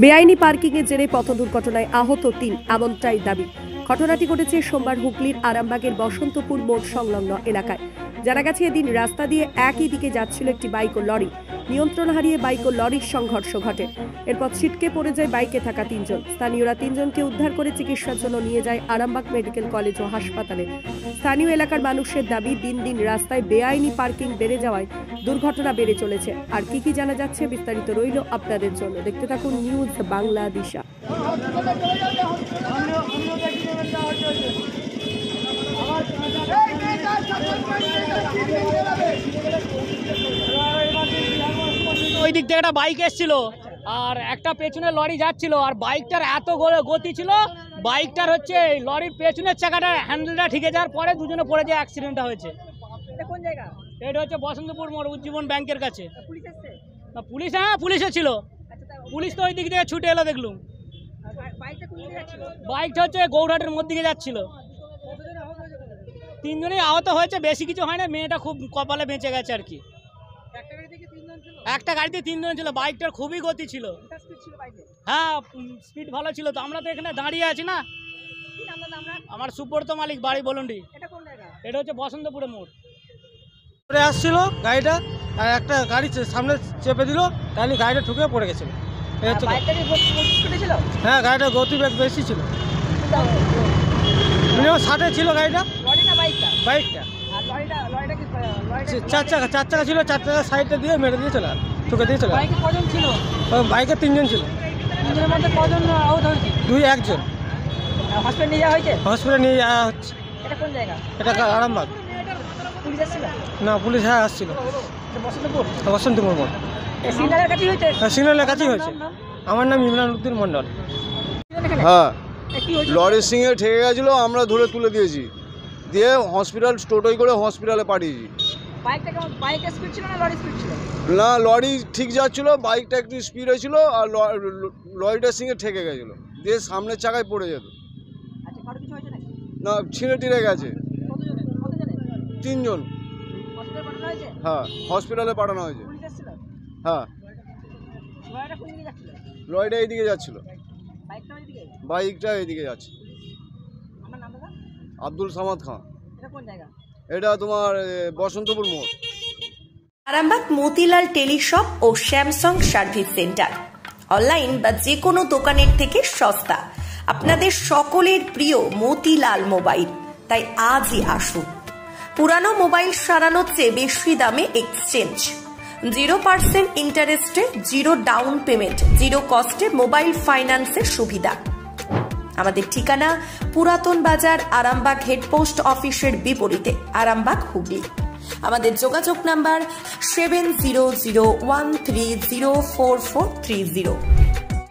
বেআইনি পার্কিংয়ের জেরে পথ দুর্ঘটনায় আহত ৩ এমনটাই দাবি। ঘটনাটি ঘটেছে সোমবার হুগলির আরামবাগের বসন্তপুর মোড় সংলগ্ন এলাকায়। জানা গেছে, এদিন রাস্তা দিয়ে একই দিকে যাচ্ছিল একটি বাইক ও লরি। নিয়ন্ত্রণ হারিয়ে বাইক ও লরির সংঘর্ষ ঘটে। এরপর ছিটকে পড়ে যায় বাইকে থাকা ৩ জন। স্থানীয়রা ৩ জনকে উদ্ধার করে চিকিৎসার জন্য নিয়ে যায় আরামবাগ মেডিকেল কলেজ ও হাসপাতালে। স্থানীয় এলাকার মানুষের দাবি, দিন দিন রাস্তায় বেআইনি পার্কিং বেড়ে যাওয়ায় দুর্ঘটনা বেড়ে চলেছে। আর কি জানা যাচ্ছে বিস্তারিত রইল আপনাদের জন্য। দেখতে থাকুন নিউজ বাংলা দিশা। ওই দিক থেকে একটা বাইক এসেছিল আর একটা পেছনে লরি যাচ্ছিল, আর বাইকটার এত গতি ছিল, বাইকটার হচ্ছে লরির পেছনের চাকাটা হ্যান্ডেলটা ঠিকে যাওয়ার পরে দুজনে পড়ে যায়, অ্যাক্সিডেন্টটা হয়েছে। কোন জায়গা? এটা হচ্ছে বসন্তপুর মোড়, উজ্জীবন ব্যাংকের কাছে। পুলিশ এসেছে? না, পুলিশ, হ্যাঁ পুলিশও ছিল। পুলিশ তো ওই দিক থেকে ছুটে এলো দেখলুম। বাইকটা কোন দিকে যাচ্ছিল? বাইকটা হচ্ছে গৌরহাটের মধ্যে দিকে যাচ্ছিল। ৩ জনই আহত হয়েছে, বেশি কিছু হয় না। মেয়েটা খুব কপালে বেঁচে গেছে আর কি। একটা গাড়িতে ৩ জন ছিল। বাইকটার খুবই গতি ছিল। হ্যাঁ, স্পিড ভালো ছিল। তো আমরা তো এখানে দাঁড়িয়ে আছি না। আমার সুব্রত মালিক, বাড়ি বলুন্ডি। এটা হচ্ছে বসন্তপুরের মোড়। আসছিল গাড়িটা, আর একটা গাড়ি সামনে চেপে দিল, তাহলে গাড়িটা ঠুকে পড়ে গেছিল। হ্যাঁ, গাড়িটা গতিবেগ বেশি ছিল, মিনিমাম 60-এ ছিল গাড়িটা। বাইকটা 4 চাকা ছিল, 4 চাকা সাইডটা দিয়ে মেরে দিয়ে চলে ঠুকে দিয়ে চলে। বাইকে 3 জন ছিল। 3 জনের মধ্যে কজন আহত হয়েছে? 1 জন। হসপিটালে নিয়ে যাওয়া হয়েছে? হসপিটালে নিয়ে যাওয়া হচ্ছে। এটা কোন জায়গা? এটা আরামবাগ। পুলিশ আসছিল না? পুলিশ হ্যাঁ আসছিল। বসন্তপুর মোড় সিগন্যালের কাছেই হয়েছে? সিগন্যালের কাছেই হয়েছে। আমার নাম ইমরান উদ্দিন মন্ডল। হ্যাঁ, লরির সিংহে ঠেকে গেছিলো, আমরা ধরে তুলে দিয়েছি, দিয়ে হসপিটাল টোটোই করে হসপিটালে পাঠিয়েছি। বাইকটা কেমন? বাইকের স্পিড ছিল না লরি স্পিড ছিল? না, লরি ঠিক যাচ্ছিলো, বাইকটা একটু স্পিড হয়েছিল, আর লরিটার সিংহে ঠেকে গেছিলো, দিয়ে সামনের চাকায় পড়ে যেত। আচ্ছা, কারো কিছু হয়েছে নাকি? না, ছিঁড়ে টিড়ে গেছে। 3 জন। হসপিটালে পাঠানো হয়েছে? হ্যাঁ, হসপিটালে পাঠানো হয়েছে। পুলিশ আসছিল? হ্যাঁ। লরিটা কোন দিকে যাচ্ছিল? লরিটা এইদিকে যাচ্ছিল, বাইকটা ওইদিকে? বাইকটা এইদিকে যাচ্ছে। আমার নাম দাদা? আব্দুল সামাদ খান। এটা কোন জায়গা? এটা তোমার বসন্তপুর মোড়। আরামবাগ মতিলাল টেলিশপ ও স্যামসাং সার্ভিস সেন্টার। অনলাইন বা যে কোনো দোকানের থেকে সস্তা। আপনাদের সকলের প্রিয় মতিলাল মোবাইল। তাই আজই আসুন। পুরানো মোবাইল সারানোর চেয়ে বেশি দামে এক্সচেঞ্জ। 0% ইন্টারেস্টে, 0 ডাউন পেমেন্ট, 0 কস্টে মোবাইল ফাইন্যান্সের সুবিধা। আমাদের ঠিকানা পুরাতন বাজার, আরামবাগ হেডপোস্ট অফিসের বিপরীতে, আরামবাগ, হুগলি। আমাদের যোগাযোগ নাম্বার 7001304430।